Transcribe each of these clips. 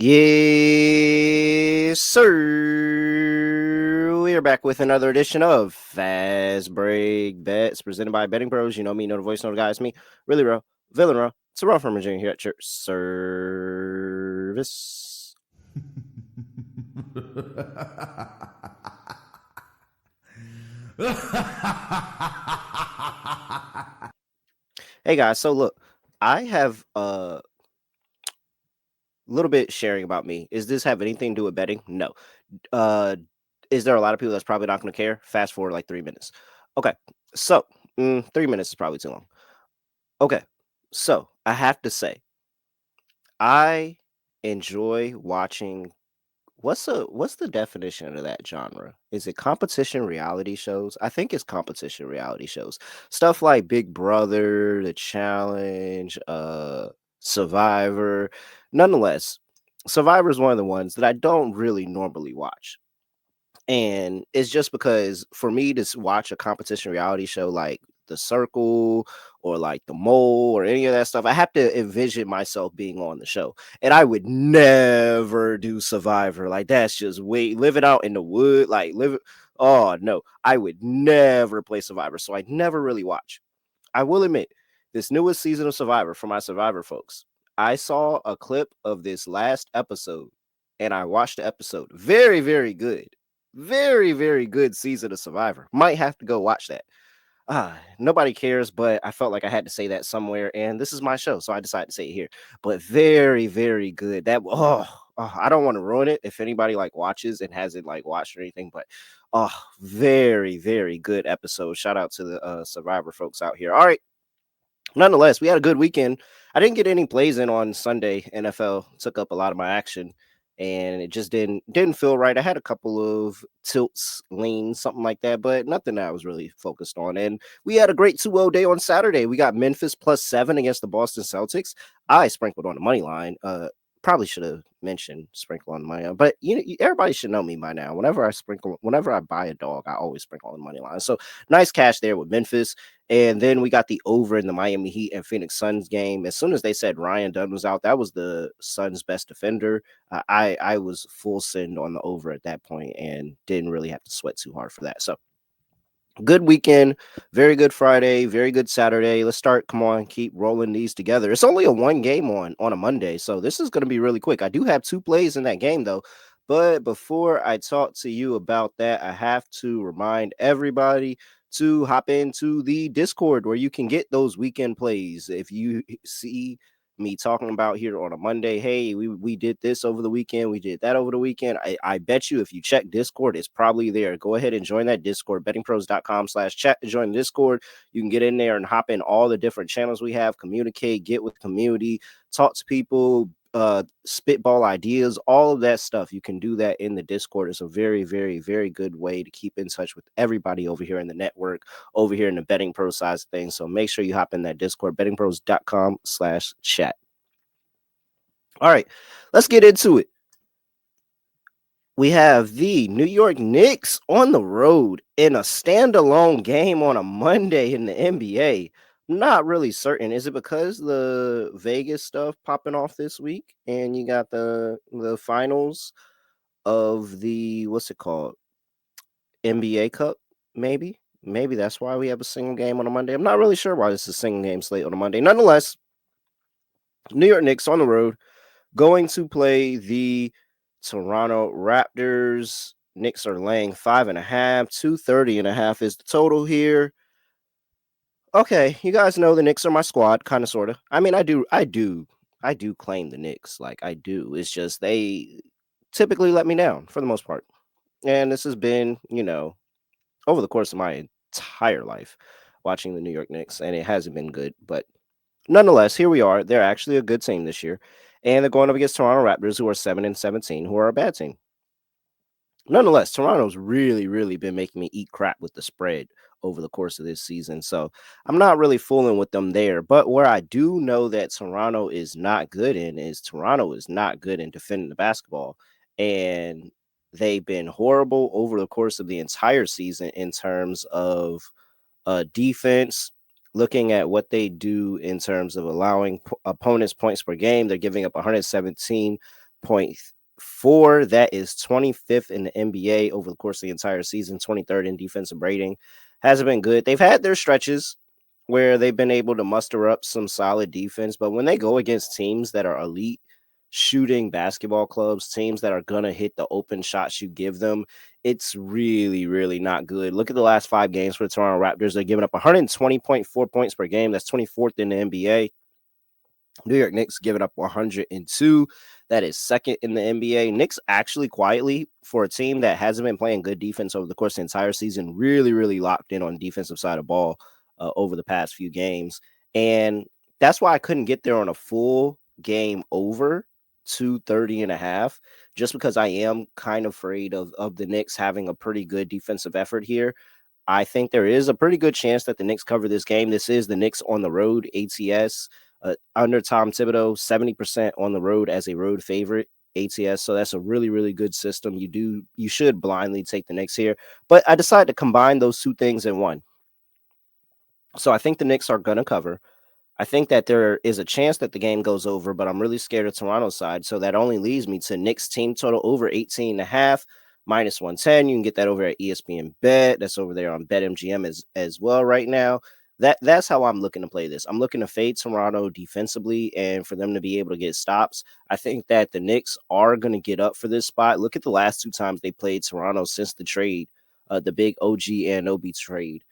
Yes, sir. We are back with another edition of Fast Break Bets presented by BettingPros. You know me, know the voice, know the guy. It's me, really real, villain real. Terrell Furman Jr. here at your service. Hey guys, so look, I have a little bit sharing about me. Is this have anything to do with betting? No. Uh, is there a lot of people that's probably not going to care? Fast forward like 3 minutes. Okay, so 3 minutes is probably too long. Okay, so I have to say, I enjoy watching. What's the definition of that genre? Is it competition reality shows? I think it's competition reality shows. Stuff like Big Brother, The Challenge, Survivor. Nonetheless, Survivor is one of the ones that I don't really normally watch. And it's just because for me to watch a competition reality show like The Circle or like The Mole or any of that stuff, I have to envision myself being on the show. And I would never do Survivor. Like that's just live it out in the wood, like live it. Oh no, I would never play Survivor. So I never really watch. I will admit, this newest season of Survivor for my Survivor folks, I saw a clip of this last episode and I watched the episode. Very, very good. Very, very good season of Survivor. Might have to go watch that. Nobody cares, but I felt like I had to say that somewhere, and this is my show, so I decided to say it here. But very, very good. I don't want to ruin it if anybody like watches and hasn't like watched or anything, but very, very good episode. Shout out to the Survivor folks out here. All right. Nonetheless, we had a good weekend. I didn't get any plays in on Sunday. NFL took up a lot of my action, and it just didn't feel right. I had a couple of tilts, leans, something like that, but nothing that I was really focused on. And we had a great 2-0 day on Saturday. We got Memphis +7 against the Boston Celtics. I sprinkled on the money line. Probably should have mentioned sprinkle on the money line, but everybody should know me by now. Whenever I buy a dog, I always sprinkle on the money line. So nice cash there with Memphis. And then we got the over in the Miami Heat and Phoenix Suns game. As soon as they said Ryan Dunn was out, that was the Suns' best defender. I was full send on the over at that point and didn't really have to sweat too hard for that. So good weekend, very good Friday, very good Saturday. Let's start. Come on, keep rolling these together. It's only a one game on a Monday, so this is going to be really quick. I do have two plays in that game though. But before I talk to you about that, I have to remind everybody to hop into the Discord where you can get those weekend plays. If you see me talking about here on a Monday, hey, we did this over the weekend, we did that over the weekend. I bet you if you check Discord, it's probably there. Go ahead and join that Discord, bettingpros.com/chat to join the Discord. You can get in there and hop in all the different channels we have, communicate, get with community, talk to people, spitball ideas, all of that stuff. You can do that in the Discord. It's a very, very, very good way to keep in touch with everybody over here in the network, over here in the betting pro side of things. So make sure you hop in that Discord, bettingpros.com/chat. All right, let's get into it. We have the New York Knicks on the road in a standalone game on a Monday in the NBA. Not really certain. Is it because the Vegas stuff popping off this week and you got the finals of the what's it called? NBA Cup, maybe? Maybe that's why we have a single game on a Monday. I'm not really sure why this is a single game slate on a Monday. Nonetheless, New York Knicks on the road going to play the Toronto Raptors. Knicks are laying 5.5. 230.5 is the total here. Okay, you guys know the Knicks are my squad, kind of, sort of. I mean, I do claim the Knicks, like I do. It's just they typically let me down for the most part, and this has been, over the course of my entire life watching the New York Knicks, and it hasn't been good. But nonetheless, here we are. They're actually a good team this year, and they're going up against Toronto Raptors, who are 7-17, who are a bad team. Nonetheless, Toronto's really, really been making me eat crap with the spread over the course of this season. So I'm not really fooling with them there. But where I do know that Toronto is not good in is Toronto is not good in defending the basketball. And they've been horrible over the course of the entire season in terms of defense. Looking at what they do in terms of allowing opponents points per game, they're giving up 117 That is 25th in the NBA over the course of the entire season, 23rd in defensive rating. Hasn't been good. They've had their stretches where they've been able to muster up some solid defense, but when they go against teams that are elite shooting basketball clubs, teams that are going to hit the open shots you give them, it's really, really not good. Look at the last 5 games for the Toronto Raptors. They're giving up 120.4 points per game. That's 24th in the NBA. New York Knicks giving up 102. That is second in the NBA. Knicks actually quietly, for a team that hasn't been playing good defense over the course of the entire season, really, really locked in on the defensive side of ball over the past few games. And that's why I couldn't get there on a full game over 230.5, just because I am kind of afraid of the Knicks having a pretty good defensive effort here. I think there is a pretty good chance that the Knicks cover this game. This is the Knicks on the road, ATS. Under Tom Thibodeau, 70% on the road as a road favorite, ATS. So that's a really, really good system. You should blindly take the Knicks here. But I decided to combine those two things in one. So I think the Knicks are going to cover. I think that there is a chance that the game goes over, but I'm really scared of Toronto's side. So that only leads me to Knicks team total over 18.5, minus 110. You can get that over at ESPN Bet. That's over there on BetMGM as well right now. That's how I'm looking to play this. I'm looking to fade Toronto defensively and for them to be able to get stops. I think that the Knicks are going to get up for this spot. Look at the last 2 times they played Toronto since the trade, the big OG Anunoby trade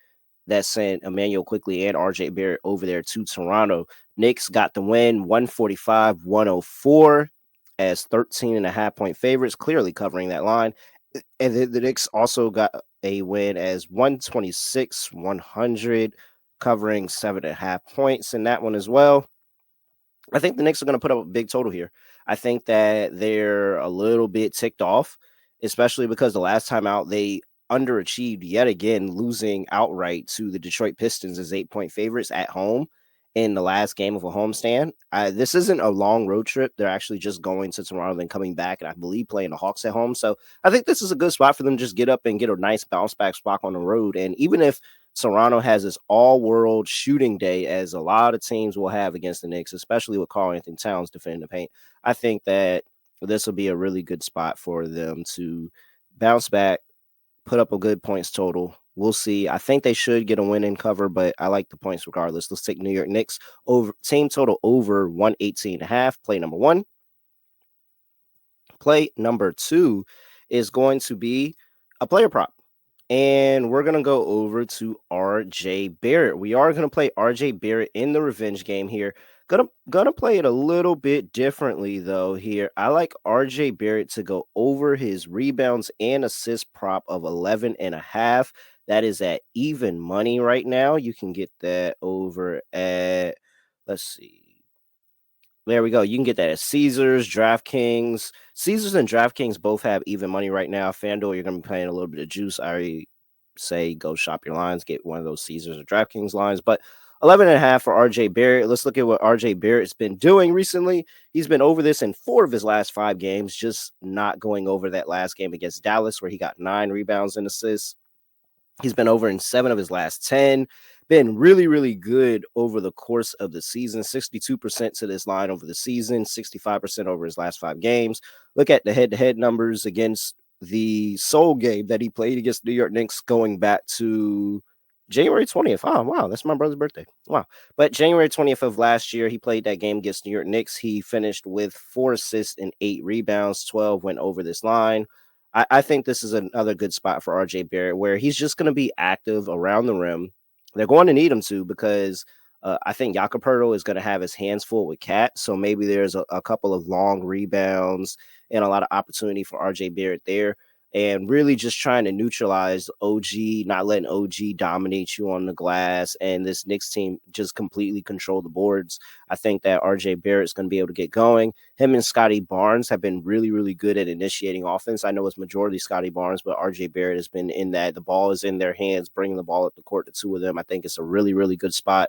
that sent Emmanuel Quickly and RJ Barrett over there to Toronto. Knicks got the win 145-104 as 13.5-point favorites, clearly covering that line. And then the Knicks also got a win as 126-100, covering 7.5 points in that one as well. I think the Knicks are going to put up a big total here. I think that they're a little bit ticked off, especially because the last time out they underachieved yet again, losing outright to the Detroit Pistons as 8-point favorites at home in the last game of a homestand. This isn't a long road trip. They're actually just going to Toronto and coming back, and I believe playing the Hawks at home. So I think this is a good spot for them to just get up and get a nice bounce back spot on the road. And even if Toronto has this all-world shooting day, as a lot of teams will have against the Knicks, especially with Karl-Anthony Towns defending the paint, I think that this will be a really good spot for them to bounce back, put up a good points total. We'll see. I think they should get a win and cover, but I like the points regardless. Let's take New York Knicks over team total over 118.5. Play number 1. Play number 2 is going to be a player prop. And we're going to go over to RJ Barrett. We are going to play RJ Barrett in the revenge game here. Gonna play it a little bit differently though here. I like RJ Barrett to go over his rebounds and assist prop of 11.5. That is at even money right now. You can get that over at, let's see. There we go. You can get that at Caesars, DraftKings. Caesars and DraftKings both have even money right now. FanDuel, you're going to be paying a little bit of juice. I already say go shop your lines, get one of those Caesars or DraftKings lines. But 11.5 for RJ Barrett. Let's look at what RJ Barrett's been doing recently. He's been over this in 4 of his last 5 games, just not going over that last game against Dallas where he got 9 rebounds and assists. He's been over in 7 of his last 10. Been really, really good over the course of the season. 62% to this line over the season, 65% over his last 5 games. Look at the head-to-head numbers against the sole game that he played against the New York Knicks going back to January 20th. Oh, wow. That's my brother's birthday. Wow. But January 20th of last year, he played that game against New York Knicks. He finished with 4 assists and 8 rebounds. 12 went over this line. I think this is another good spot for RJ Barrett where he's just going to be active around the rim. They're going to need him to because I think Jakob Poeltl is going to have his hands full with Cat. So maybe there's a couple of long rebounds and a lot of opportunity for RJ Barrett there. And really just trying to neutralize OG, not letting OG dominate you on the glass, and this Knicks team just completely control the boards. I think that RJ Barrett's going to be able to get going. Him and Scotty Barnes have been really, really good at initiating offense. I know it's majority Scotty Barnes, but RJ Barrett has been in that. The ball is in their hands, bringing the ball up the court, the two of them. I think it's a really, really good spot.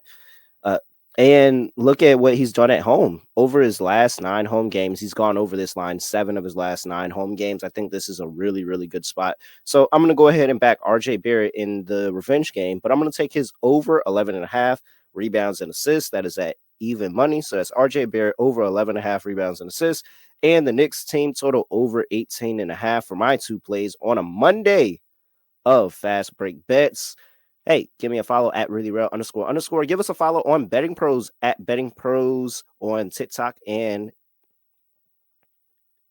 And look at what he's done at home. Over his last 9 home games, he's gone over this line 7 of his last 9 home games. I think this is a really, really good spot. So I'm going to go ahead and back RJ Barrett in the revenge game, but I'm going to take his over 11.5 rebounds and assists. That is at even money. So that's RJ Barrett over 11.5 rebounds and assists. And the Knicks team total over 18.5 for my 2 plays on a Monday of fast break bets. Hey, give me a follow at @reallyreal__. Give us a follow on Betting Pros at Betting Pros on TikTok and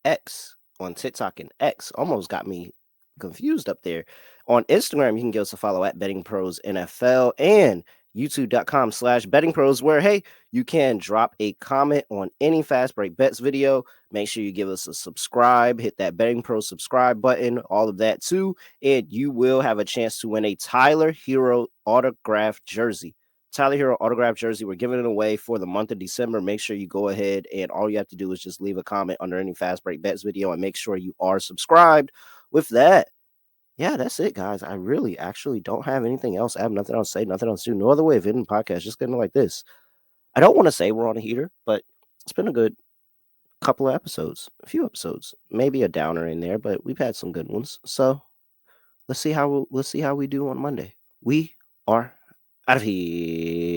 X. On TikTok and X. Almost got me confused up there. On Instagram, you can give us a follow at Betting Pros NFL and youtube.com/bettingpros, where, hey, you can drop a comment on any fast break bets video. Make sure you give us a subscribe, hit that Betting Pro subscribe button, all of that too, and you will have a chance to win a Tyler Herro autographed jersey. Tyler Herro autographed jersey. We're giving it away for the month of December. Make sure you go ahead and all you have to do is just leave a comment under any fast break bets video and make sure you are subscribed. With that, yeah, that's it, guys. I really actually don't have anything else. I have nothing else to say, nothing else to do. No other way of ending the podcast. Just getting like this. I don't want to say we're on a heater, but it's been a good couple of episodes, a few episodes, maybe a downer in there, but we've had some good ones. So let's see how we do on Monday. We are out of here.